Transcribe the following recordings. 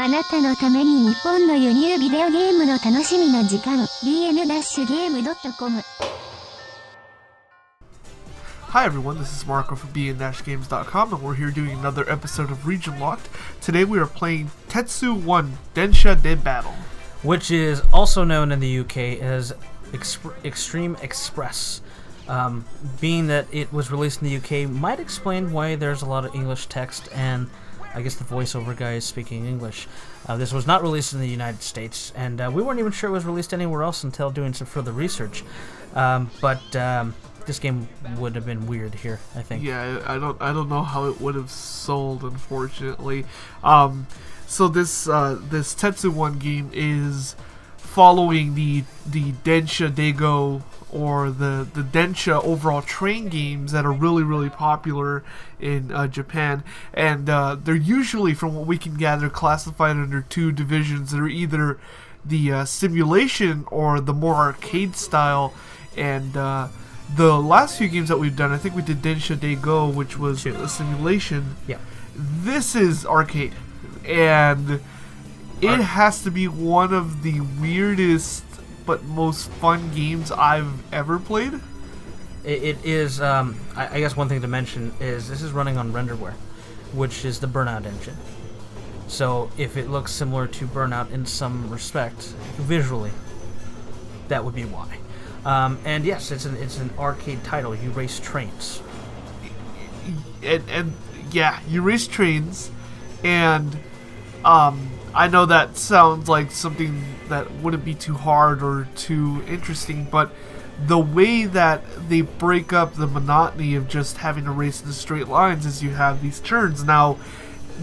あなたのために日本の輸入ビデオゲームの楽しみの時間 bn-game.com Hi everyone, this is Marco from bn-games.com and we're here doing another episode of Region Locked. Today we are playing Tetsu-One, Densha de Battle. Which is also known in the UK as X-treme Express. Being that it was released in the UK might explain why there's a lot of English text and I guess the voiceover guy is speaking English. This was not released in the United States, and we weren't even sure it was released anywhere else until doing some further research. But this game would have been weird here, I think. Yeah, I don't know how it would have sold, unfortunately. So this Tetsu-One game is following the Densha Dego or the Densha overall train games that are really popular in Japan, and they're usually, from what we can gather, classified under two divisions that are either the simulation or the more arcade style. And the last few games that we've done, I think we did Densha Dego, which was a simulation. Yeah. This is arcade, and it has to be one of the weirdest but most fun games I've ever played. It is, I guess one thing to mention is this is running on renderware, which is the Burnout engine. So if it looks similar to Burnout in some respect, visually, that would be why. And yes, it's an arcade title. You race trains. And yeah, you race trains, and I know that sounds like something that wouldn't be too hard or too interesting, but the way that they break up the monotony of just having to race in straight lines is you have these turns. Now,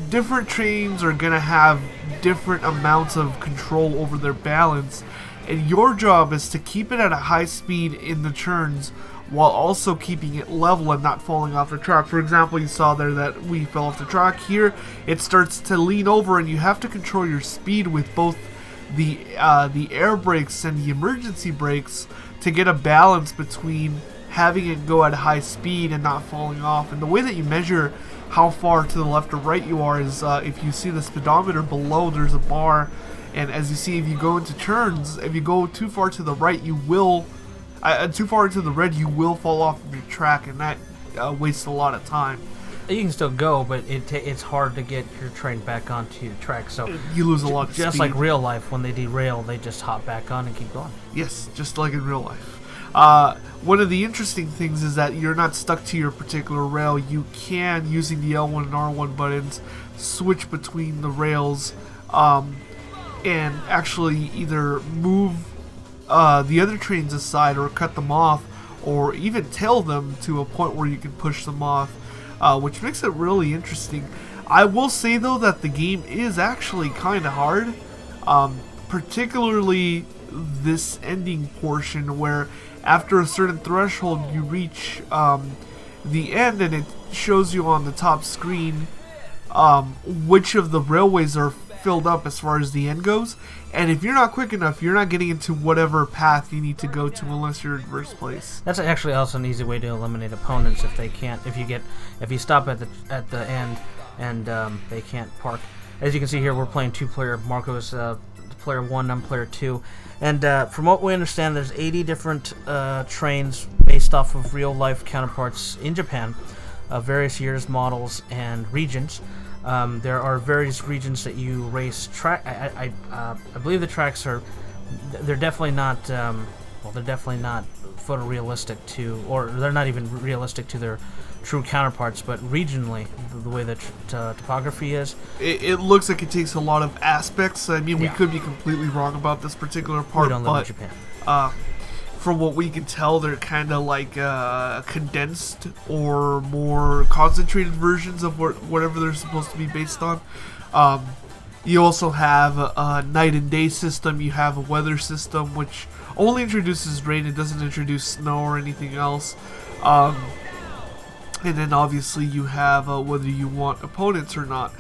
different trains are going to have different amounts of control over their balance, and your job is to keep it at a high speed in the turns while also keeping it level and not falling off the track. For example, you saw there that we fell off the track. Here, it starts to lean over, and you have to control your speed with both the air brakes and the emergency brakes to get a balance between having it go at high speed and not falling off. And the way that you measure how far to the left or right you are is if you see the speedometer below, there's a bar, and as you see, if you go into turns, if you go too far to the right, you will too far into the red, you will fall off of your track, and that wastes a lot of time. You can still go, but it's hard to get your train back onto the track. So you lose a lot of speed. Just like real life, when they derail, they just hop back on and keep going. Yes, just like in real life. One of the interesting things is that you're not stuck to your particular rail. You can, using the L1 and R1 buttons, switch between the rails and actually either move the other trains aside or cut them off, or even tail them to a point where you can push them off, which makes it really interesting. I will say though that the game is actually kind of hard, particularly this ending portion where after a certain threshold you reach the end, and it shows you on the top screen which of the railways are filled up as far as the end goes, and if you're not quick enough, you're not getting into whatever path you need to go to unless you're in first place. That's actually also an easy way to eliminate opponents if they can't. If you stop at the end and they can't park. As you can see here, we're playing two-player. Marco's player 1, I'm player 2, and from what we understand, there's 80 different trains based off of real-life counterparts in Japan, various years, models, and regions. There are various regions that you race track. I believe the tracks are. They're definitely not. They're definitely not photorealistic to, or they're not even realistic to their true counterparts. But regionally, the way the topography is, it looks like it takes a lot of aspects. I mean, we could be completely wrong about this particular part, we don't live in Japan. From what we can tell, they're kind of like condensed or more concentrated versions of whatever they're supposed to be based on. You also have a night and day system. You have a weather system, which only introduces rain. It doesn't introduce snow or anything else. And then obviously you have whether you want opponents or not.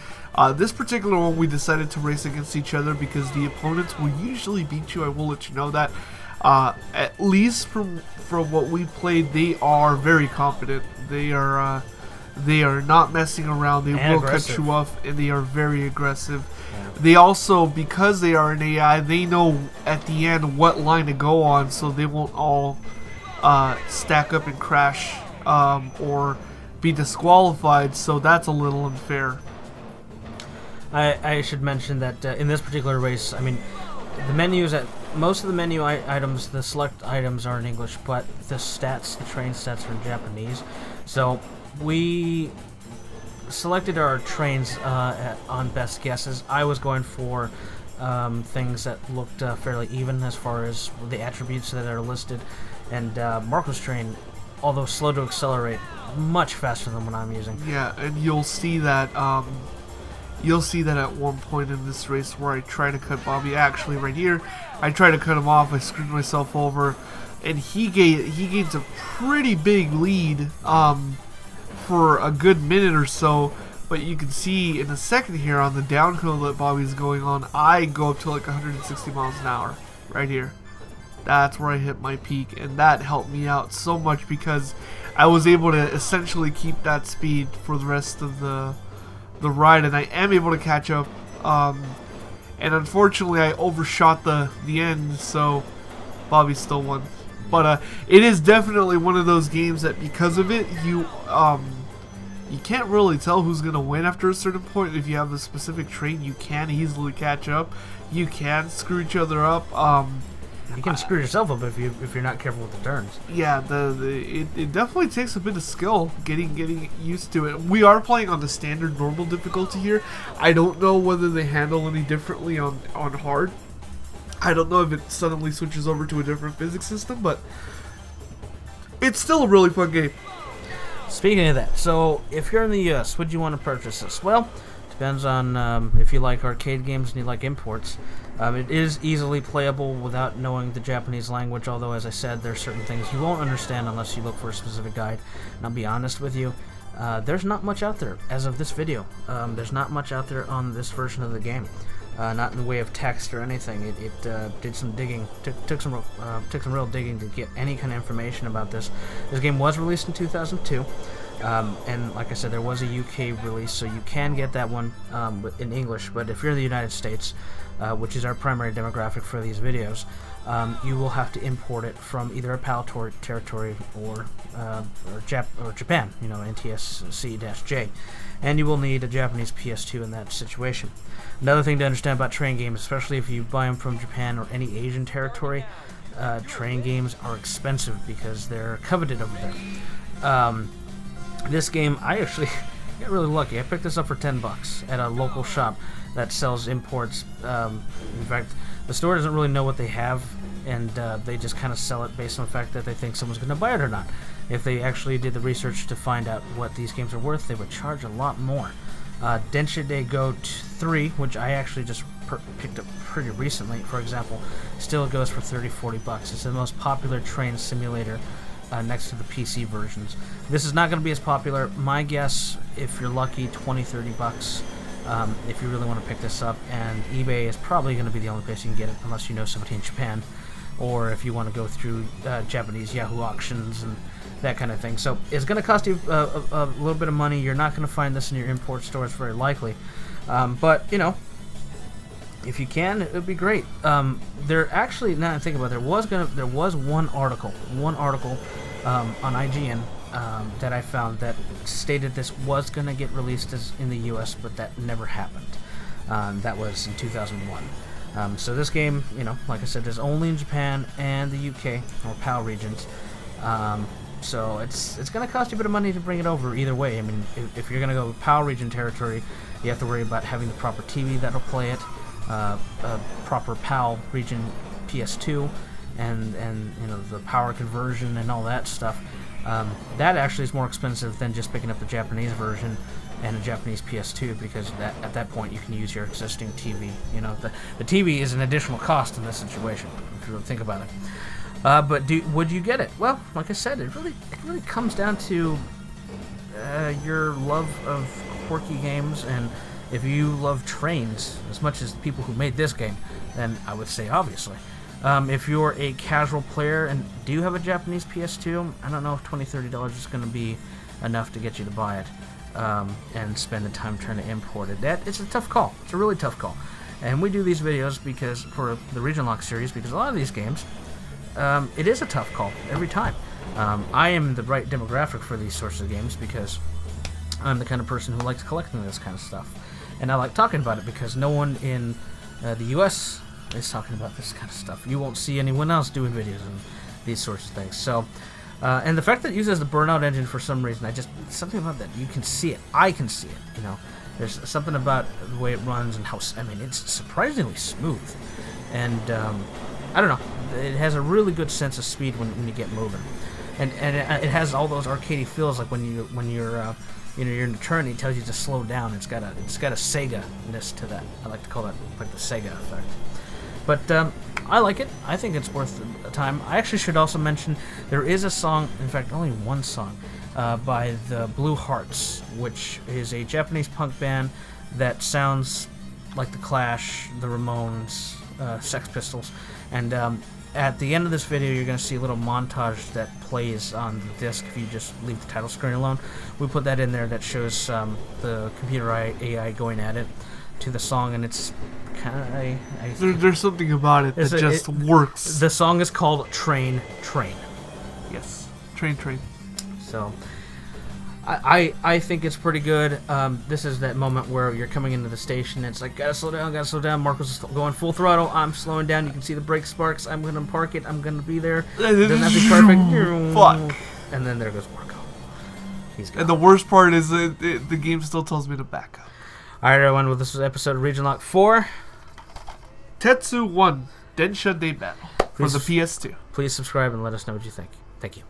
This particular one, we decided to race against each other because the opponents will usually beat you. I will let you know that. At least from what we played, they are very competent. They are They are not messing around. They And will aggressive. cut you off, and they are very aggressive. Yeah. They also, because they are an AI, they know at the end what line to go on, so they won't all stack up and crash or be disqualified, so that's a little unfair. I should mention that in this particular race, I mean, the menus most of the menu items, the select items are in English, but the stats, the train stats, are in Japanese. So we selected our trains on best guesses. I was going for things that looked fairly even as far as the attributes that are listed, and Marco's train, although slow to accelerate, much faster than what I'm using. Yeah, and you'll see that. You'll see that at one point in this race where I try to cut Bobby. Actually, right here, I try to cut him off. I screwed myself over, and he gains a pretty big lead for a good minute or so. But you can see in a second here on the downhill that Bobby's going on, I go up to like 160 miles an hour right here. That's where I hit my peak, and that helped me out so much because I was able to essentially keep that speed for the rest of the ride, and I am able to catch up. And unfortunately, I overshot the end, so Bobby still won. But it is definitely one of those games that because of it, you can't really tell who's gonna win after a certain point. If you have a specific train, you can easily catch up. You can screw each other up. You can screw yourself up if you're not careful with the turns. Yeah, it definitely takes a bit of skill getting used to it. We are playing on the standard normal difficulty here. I don't know whether they handle any differently on hard. I don't know if it suddenly switches over to a different physics system, but it's still a really fun game. Speaking of that, so if you're in the US, would you want to purchase this? Well, depends on if you like arcade games and you like imports. It is easily playable without knowing the Japanese language, although, as I said, there are certain things you won't understand unless you look for a specific guide. And I'll be honest with you, there's not much out there as of this video. There's not much out there on this version of the game. Not in the way of text or anything. It did some digging, took some real digging to get any kind of information about this. This game was released in 2002. And like I said, there was a UK release, so you can get that one in English. But if you're in the United States, which is our primary demographic for these videos, you will have to import it from either a PAL territory or Japan, NTSC-J, and you will need a Japanese PS2 in that situation. Another thing to understand about train games, especially if you buy them from Japan or any Asian territory, train games are expensive because they're coveted over there. This game, I actually got really lucky. I picked this up for $10 at a local shop that sells imports. In fact, the store doesn't really know what they have, and they just kind of sell it based on the fact that they think someone's going to buy it or not. If they actually did the research to find out what these games are worth, they would charge a lot more. Densha de Go 3, which I actually just picked up pretty recently, for example, still goes for $30-40. It's the most popular train simulator next to the PC versions. This is not going to be as popular. My guess, if you're lucky, $20-30 if you really want to pick this up, and eBay is probably going to be the only place you can get it unless you know somebody in Japan, or if you want to go through Japanese Yahoo auctions and that kind of thing. So it's going to cost you a little bit of money. You're not going to find this in your import stores very likely, but if you can, it would be great. There actually, now that I think about it, there was one article on IGN that I found that stated this was going to get released in the US, but that never happened. That was in 2001. So this game, like I said, is only in Japan and the UK, or PAL regions. So it's going to cost you a bit of money to bring it over either way. I mean, if you're going to go with PAL region territory, you have to worry about having the proper TV that'll play it, a proper PAL region PS2, and the power conversion and all that stuff. That actually is more expensive than just picking up the Japanese version and a Japanese PS2, because at that point you can use your existing TV. The TV is an additional cost in this situation, if you really think about it. But would you get it? Well, like I said, it really comes down to your love of quirky games, and if you love trains as much as the people who made this game, then I would say obviously. If you're a casual player and do have a Japanese PS2, I don't know if $20-30 is going to be enough to get you to buy it and spend the time trying to import it. It's a tough call. It's a really tough call. And we do these videos because for the Region Lock series, because a lot of these games, it is a tough call every time. I am the right demographic for these sorts of games because I'm the kind of person who likes collecting this kind of stuff. And I like talking about it because no one in the US is talking about this kind of stuff. You won't see anyone else doing videos on these sorts of things. So, and the fact that it uses the Burnout engine for some reason, something about that, you can see it. I can see it, you know. There's something about the way it runs and how, I mean, it's surprisingly smooth. And, I don't know, it has a really good sense of speed when you get moving. And it has all those arcadey feels, like when you're in a turn, it tells you to slow down. It's got a Sega-ness to that. I like to call that like the Sega effect. But I like it. I think it's worth the time. I actually should also mention there is a song, in fact, only one song, by the Blue Hearts, which is a Japanese punk band that sounds like the Clash, the Ramones, Sex Pistols, and at the end of this video, you're going to see a little montage that plays on the disc if you just leave the title screen alone. We put that in there that shows the computer AI going at it to the song, and it's kind of... There's something about it that just works. The song is called Train, Train. Yes, Train, Train. So, I think it's pretty good. This is that moment where you're coming into the station and it's like, gotta slow down. Marco's is going full throttle. I'm slowing down. You can see the brake sparks. I'm gonna park it. I'm gonna be there. Doesn't have to be perfect. Fuck. And then there goes Marco. He's gone. And the worst part is the game still tells me to back up. Alright, everyone. Well, this was episode of Region Lock 4. Tetsu-One Densha Day Battle for the PS2. Please subscribe and let us know what you think. Thank you.